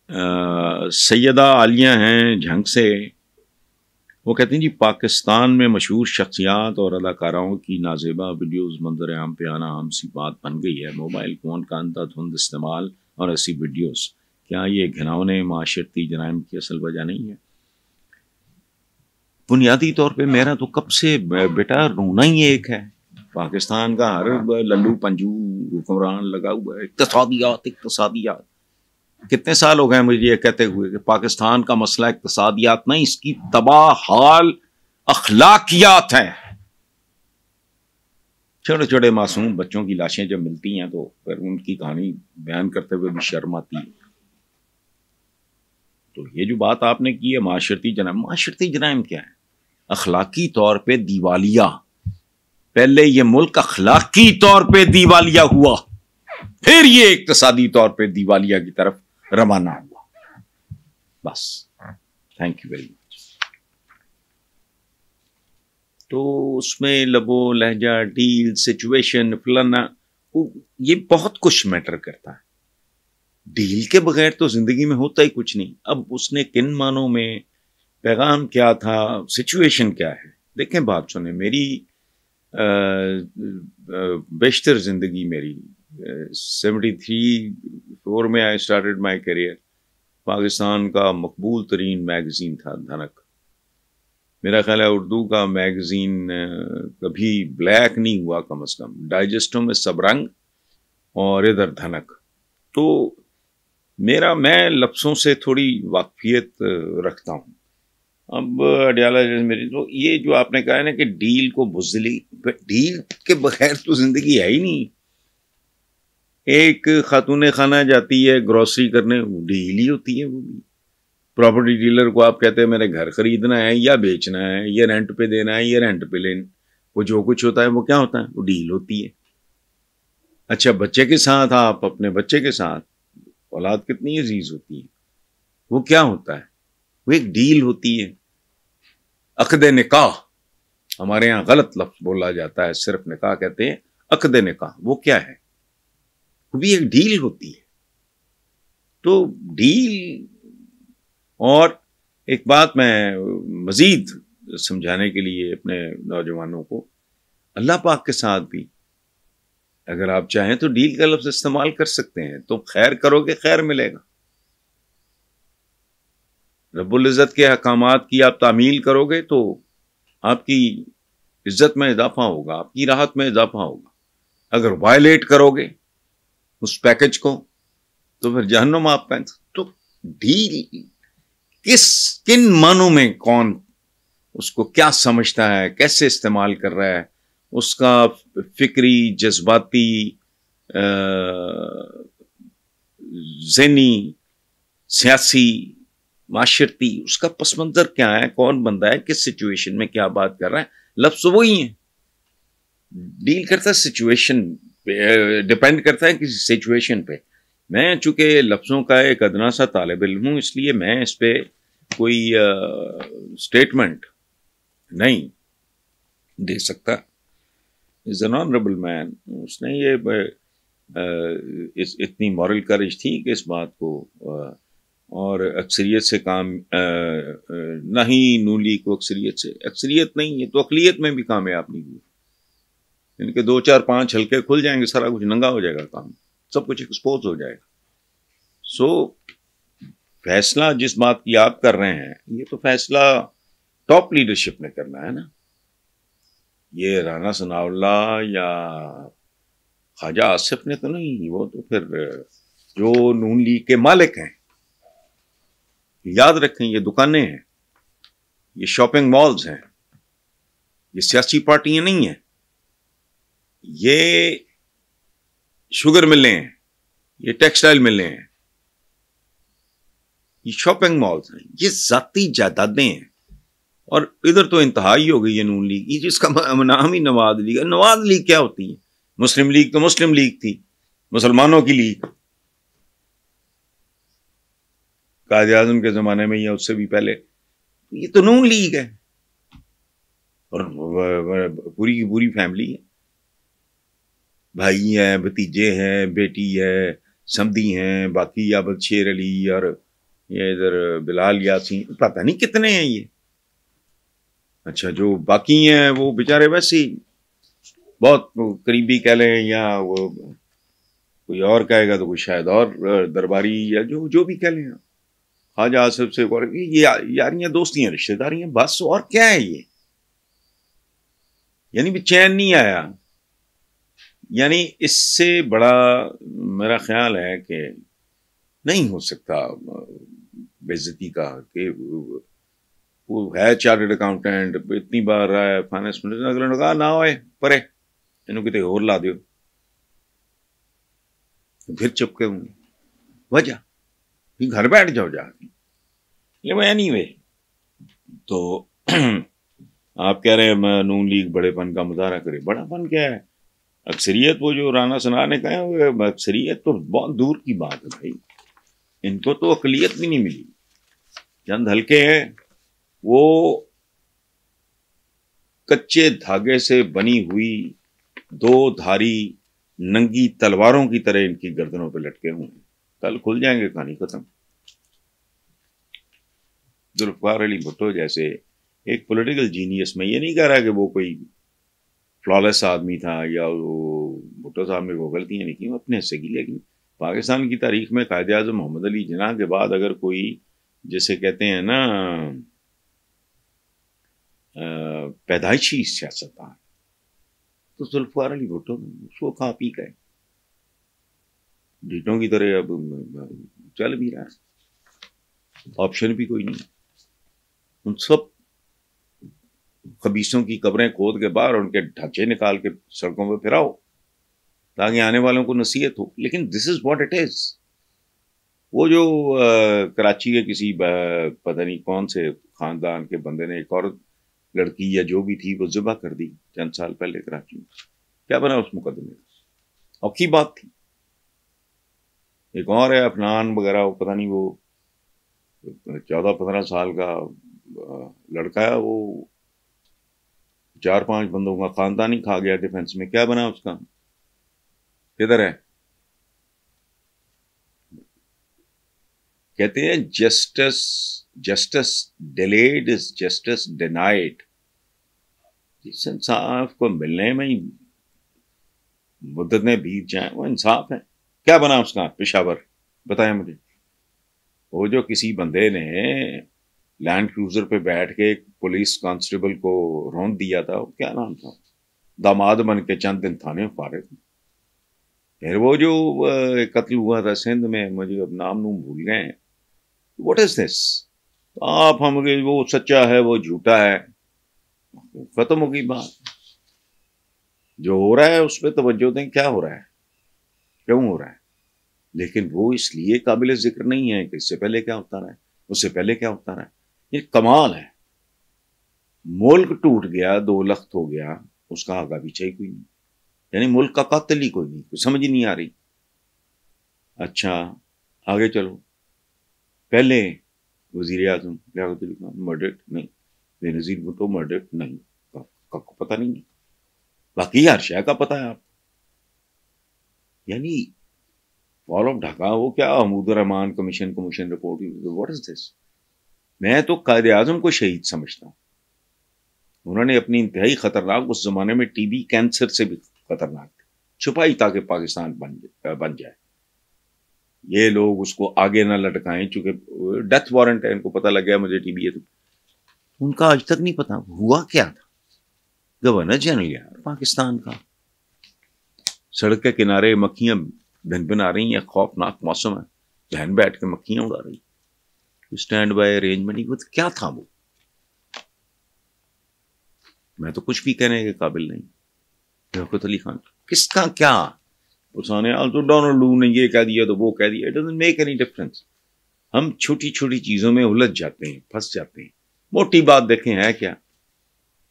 سیدہ عالیہ ہیں جھنگ سے، وہ کہتے ہیں جی پاکستان میں مشہور شخصیات اور اداکاراؤں کی نازیبا ویڈیوز منظر عام پہ آنا عام سی بات بن گئی ہے۔ موبائل فون کا اندھا دھند استعمال اور ایسی ویڈیوز، کیا یہ گھناؤنے معاشرتی جرائم کی اصل وجہ نہیں ہے؟ بنیادی طور پہ میرا تو کب سے بیٹا رونا ہی ایک ہے۔ پاکستان کا ہر للو پنجو حکمران لگا ہوا ہے، اقتصادیات اقتصادیات۔ کتنے سال ہو گئے مجھے یہ کہتے ہوئے کہ پاکستان کا مسئلہ اقتصادیات نہیں، اس کی تباہ حال اخلاقیات ہیں۔ چھوٹے چھوٹے معصوم بچوں کی لاشیں جب ملتی ہیں تو پھر ان کی کہانی بیان کرتے ہوئے بھی شرم آتی ہے۔ تو یہ جو بات آپ نے کی ہے معاشرتی جرائم کیا ہے؟ اخلاقی طور پہ دیوالیہ۔ پہلے یہ ملک اخلاقی طور پہ دیوالیہ ہوا، پھر یہ اقتصادی طور پہ دیوالیہ کی طرف روانہ ہوا۔ بس، تھینک یو ویری مچ۔ تو اس میں لبو لہجہ، ڈیل، سچویشن، فلانا، یہ بہت کچھ میٹر کرتا ہے۔ ڈیل کے بغیر تو زندگی میں ہوتا ہی کچھ نہیں۔ اب اس نے کن معنوں میں، پیغام کیا تھا، سچویشن کیا ہے؟ دیکھیں بات سنیں، میری بیشتر زندگی میری 73-4 میں I started my career. Pakistan کا مقبول ترین میگزین تھا دھنک۔ میرا خیال ہے اردو کا میگزین کبھی بلیک نہیں ہوا، کم از کم ڈائجسٹوں میں سب رنگ اور ادھر دھنک۔ تو میں لفظوں سے تھوڑی واقفیت رکھتا ہوں۔ اب اڈیالہ میری تو یہ جو آپ نے کہا ہے نا کہ ڈیل کو بزدلی، ڈیل کے بغیر تو زندگی ہے ہی نہیں۔ ایک خاتون خانہ جاتی ہے گروسری کرنے، وہ ڈیل ہی ہوتی ہے۔ وہ بھی پراپرٹی ڈیلر کو آپ کہتے ہیں میرے گھر خریدنا ہے یا بیچنا ہے، یہ رینٹ پہ دینا ہے، یہ رینٹ پہ لینا، وہ جو کچھ ہوتا ہے وہ کیا ہوتا ہے؟ وہ ڈیل ہوتی ہے۔ اچھا، بچے کے ساتھ آپ اپنے بچے کے ساتھ، اولاد کتنی عزیز ہوتی ہے، وہ کیا ہوتا ہے؟ وہ ایک ڈیل ہوتی ہے۔ عقد نکاح، ہمارے ہاں غلط لفظ بولا جاتا ہے، صرف نکاح کہتے ہیں، عقد نکاح وہ کیا ہے؟ وہ بھی ایک ڈیل ہوتی ہے۔ تو ڈیل، اور ایک بات میں مزید سمجھانے کے لیے اپنے نوجوانوں کو، اللہ پاک کے ساتھ بھی اگر آپ چاہیں تو ڈیل کا لفظ استعمال کر سکتے ہیں۔ تو خیر کرو گے خیر ملے گا۔ رب العزت کے احکامات کی آپ تعمیل کرو گے تو آپ کی عزت میں اضافہ ہوگا، آپ کی راحت میں اضافہ ہوگا۔ اگر وائلیٹ کرو گے اس پیکج کو تو پھر جہنم آپ پہ۔ تو ڈیل کن معنوں میں کون اس کو کیا سمجھتا ہے، کیسے استعمال کر رہا ہے، اس کا فکری، جذباتی، ذہنی، سیاسی، معاشرتی، اس کا پس منظر کیا ہے، کون بندہ ہے، کس سچویشن میں کیا بات کر رہا ہے۔ لفظ وہی ہیں، ڈیل کرتا ہے سچویشن پہ، ڈیپینڈ کرتا ہے کسی سچویشن پہ۔ میں چونکہ لفظوں کا ایک ادنا سا طالب علم ہوں، اس لیے میں اس پہ کوئی اسٹیٹمنٹ نہیں دے سکتا۔ از این آنریبل مین، اس نے یہ اتنی مورل کریج تھی کہ اس بات کو، اور اکثریت سے کام نہیں، نون لیگ کو اکثریت نہیں ہے تو اقلیت میں بھی کامیاب نہیں ہوئی۔ ان کے 2-4-5 حلقے کھل جائیں گے، سارا کچھ ننگا ہو جائے گا، کام سب کچھ ایکسپوز ہو جائے گا۔ سو فیصلہ جس بات کی آپ کر رہے ہیں، یہ تو فیصلہ ٹاپ لیڈرشپ نے کرنا ہے نا۔ یہ رانا ثناء اللہ یا خواجہ آصف نے تو نہیں، وہ تو پھر جو نون لیگ کے مالک ہیں۔ یاد رکھیں یہ دکانیں ہیں، یہ شاپنگ مالز ہیں، یہ سیاسی پارٹیاں نہیں ہیں، یہ شوگر ملیں ہیں، یہ ٹیکسٹائل ملیں ہیں، یہ شاپنگ مالز ہیں، یہ ذاتی جائیدادیں ہیں۔ اور ادھر تو انتہائی ہو گئی ہے نون لیگ، یہ جس کا نام ہی نواز لیگ ہے۔ نواز لیگ کیا ہوتی ہے؟ مسلم لیگ تو مسلم لیگ تھی، مسلمانوں کی لیگ، قائد اعظم کے زمانے میں یا اس سے بھی پہلے۔ یہ تو نون لیگ ہے، اور پوری کی پوری فیملی ہے، بھائی ہیں، بھتیجے ہیں، بیٹی ہے، سمدھی ہیں، باقی عابد شیر علی اور یہ ادھر بلال یاسین، پتہ نہیں کتنے ہیں یہ. اچھا جو باقی ہیں وہ بیچارے ویسے ہی بہت قریبی کہہ لیں، یا وہ کوئی اور کہے گا تو کوئی شاید اور درباری یا جو بھی کہہ لیں. خواجہ آصف سے یہ یاریاں دوستیاں رشتے داریاں بس، اور کیا ہے یہ؟ یعنی بھی چین نہیں آیا. یعنی اس سے بڑا میرا خیال ہے کہ نہیں ہو سکتا بے عزتی کا کہ وہ ہے چارٹرڈ اکاؤنٹنٹ، اتنی بار رہا ہے فائنانس منسٹر، اگلے نے کہا نہ ہوئے پرے انہوں کتے اور لا دیو، پھر چپکے ہوں وجہ گھر بیٹھ جاؤ جا کے. اینی وے تو آپ کہہ رہے ہیں نون لیگ بڑے پن کا مظاہرہ کرے. بڑا پن کیا ہے؟ اکثریت وہ جو رانا ثنا نے کہا ہے، اکثریت تو بہت دور کی بات ہے بھائی. ان کو تو اقلیت بھی نہیں ملی. چند ہلکے ہیں وہ کچے دھاگے سے بنی ہوئی دو دھاری ننگی تلواروں کی طرح ان کی گردنوں پہ لٹکے ہوئے ہیں. کل کھل جائیں گے، کہانی ختم. ذوالفقار علی بھٹو جیسے ایک پولیٹیکل جینیس، میں یہ نہیں کہہ رہا کہ وہ کوئی فلالیس آدمی تھا یا وہ بھٹو صاحب نے وہ غلطیاں نہیں کی اپنے حصے کی، لیکن پاکستان کی تاریخ میں قائد اعظم محمد علی جناح کے بعد اگر کوئی جیسے کہتے ہیں نا پیدائشی سیاستدان تو ذوالفقار علی بھٹو اس کو کھا پی گئے ڈیٹوں کی طرح. اب چل بھی رہا ہے، آپشن بھی کوئی نہیں. ان سب خبیثوں کی قبریں کھود کے باہر ان کے ڈھانچے نکال کے سڑکوں پہ پھراؤ تاکہ آنے والوں کو نصیحت ہو. لیکن دس از واٹ اٹ از. وہ جو کراچی کے کسی پتہ نہیں کون سے خاندان کے بندے نے ایک اور لڑکی یا جو بھی تھی وہ ذبح کر دی چند سال پہلے کراچی میں. کیا بنا اس مقدمے کا؟ اور کی بات تھی. ایک اور ہے افنان وغیرہ، وہ پتہ نہیں وہ 14-15 سال کا لڑکا ہے، وہ 4-5 بندوں کا خاندان ہی کھا گیا ڈیفنس میں. کیا بنا اس کا؟ کدھر ہے؟ کہتے ہیں justice delayed is justice denied. جس انصاف کو ملنے میں ہی مدتیں بیت جائیں وہ انصاف ہے. کیا بنا اس کا؟ پشاور بتائیں مجھے. وہ جو کسی بندے نے لینڈ کروزر پہ بیٹھ کے پولیس کانسٹیبل کو روند دیا تھا، کیا نام تھا، داماد بن کے چند دن تھانے فارغ. پھر وہ جو قتل ہوا تھا سندھ میں، مجھے اب نام بھول گئے. واٹ از دس؟ آپ ہم وہ سچا ہے وہ جھوٹا ہے، ختم ہو گئی بات. جو ہو رہا ہے اس پہ توجہ دیں. کیا ہو رہا ہے، کیوں ہو رہا ہے. لیکن وہ اس لیے قابل ذکر نہیں ہے کہ اس سے پہلے کیا ہوتا رہا ہے، اس سے پہلے کیا ہوتا رہا ہے. یہ کمال ہے. ملک ٹوٹ گیا، 2 لخت ہو گیا، اس کا آگا پیچھا ہی کوئی نہیں. یعنی ملک کا قاتل ہی کوئی نہیں، کوئی سمجھ ہی نہیں آ رہی. اچھا آگے چلو. پہلے وزیر اعظم لیاقت علی خان مرڈرڈ نہیں، بے نظیر بھٹو مرڈرڈ نہیں، پتہ نہیں. باقی ہر شے کا پتہ ہے آپ. یعنی فال آف ڈھاکہ وہ کیا حمود الرحمان کمیشن رپورٹ. واٹ از دس؟ میں تو قائد اعظم کو شہید سمجھتا ہوں. انہوں نے اپنی انتہائی خطرناک، اس زمانے میں ٹی بی کینسر سے بھی خطرناک چھپائی تاکہ پاکستان بن جائے. یہ لوگ اس کو آگے نہ لٹکائیں، چونکہ ڈیتھ وارنٹ ہے، ان کو پتہ لگ گیا مجھے ٹی بی ہے. تو ان کا آج تک نہیں پتا ہوا کیا تھا. گورنر جنرل یار پاکستان کا، سڑک کے کنارے مکھیاں بھن آ رہی ہیں، خوفناک موسم ہے، بہن بیٹھ کے مکھیاں اڑا رہی. اسٹینڈ بائی ارینجمنٹ کیا تھا وہ؟ میں تو کچھ بھی کہنے کے قابل نہیں. لیاقت علی خان کس کا کیا؟ تو ڈونلڈ لو نے یہ کہہ دیا تو وہ کہہ دیا. It doesn't make any difference. ہم چھوٹی چھوٹی چیزوں میں الجھ جاتے ہیں، پھنس جاتے ہیں. موٹی بات دیکھیں ہے کیا.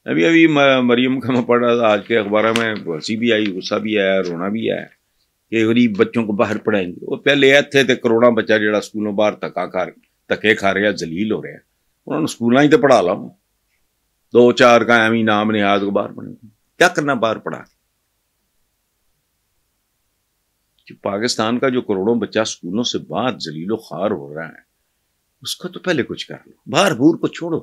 ابھی مریم کا میں پڑھ رہا تھا آج کے اخبار میں، ہنسی بھی آئی، غصہ بھی آیا، رونا بھی آیا کہ غریب بچوں کو باہر پڑھائیں گے. وہ پہلے تھے کروڑا بچہ جڑا سکولوں باہر تکے کھا رہے ذلیل ہو رہے ہیں. انہوں نے سکولوں ہی تو پڑھا لا، 2-4 کا ایمی نام نہاد کو باہر پڑھیں. کیا کرنا باہر پڑھا؟ پاکستان کا جو کروڑوں بچہ سکولوں سے باہر ذلیل و خوار ہو رہا ہے، اس کا تو پہلے کچھ کر لو. بھار بھور کو چھوڑو,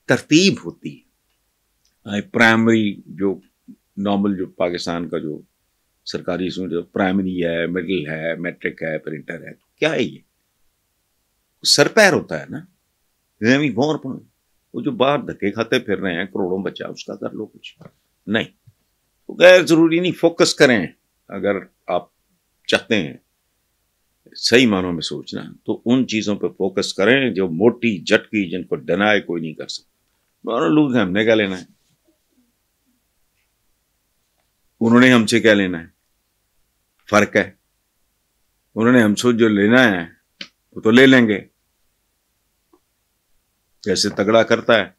ترتیب ہوتی ہے. پرائمری جو نارمل جو پاکستان کا جو سرکاری اسکول جو پرائمری ہے, مڈل ہے, میٹرک ہے, پھر انٹر ہے, کیا ہے یہ سر پیر ہوتا ہے نا. وہ جو باہر دھکے کھاتے پھر رہے ہیں کروڑوں بچہ, اس کا کر لو کچھ. نہیں, غیر ضروری نہیں. فوکس کریں. اگر آپ چاہتے ہیں صحیح معنوں میں سوچنا تو ان چیزوں پہ فوکس کریں جو موٹی جھٹکی, جن کو ڈنائے کوئی نہیں کر سکتا. دونوں لوگ ہیں, ہم نے کیا لینا ہے, انہوں نے ہم سے کیا لینا ہے. فرق ہے, انہوں نے ہم سے جو لینا ہے وہ تو لے لیں گے. جیسے تگڑا کرتا ہے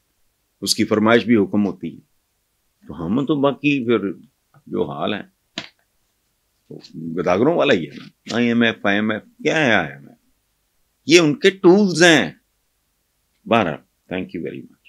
اس کی فرمائش بھی حکم ہوتی ہے, تو ہم تو باقی پھر جو حال ہے گداگروں والا ہی ہے نا. IMF کیا ہے IMF, یہ ان کے ٹولز ہیں. بہرحال تھینک یو ویری مچ.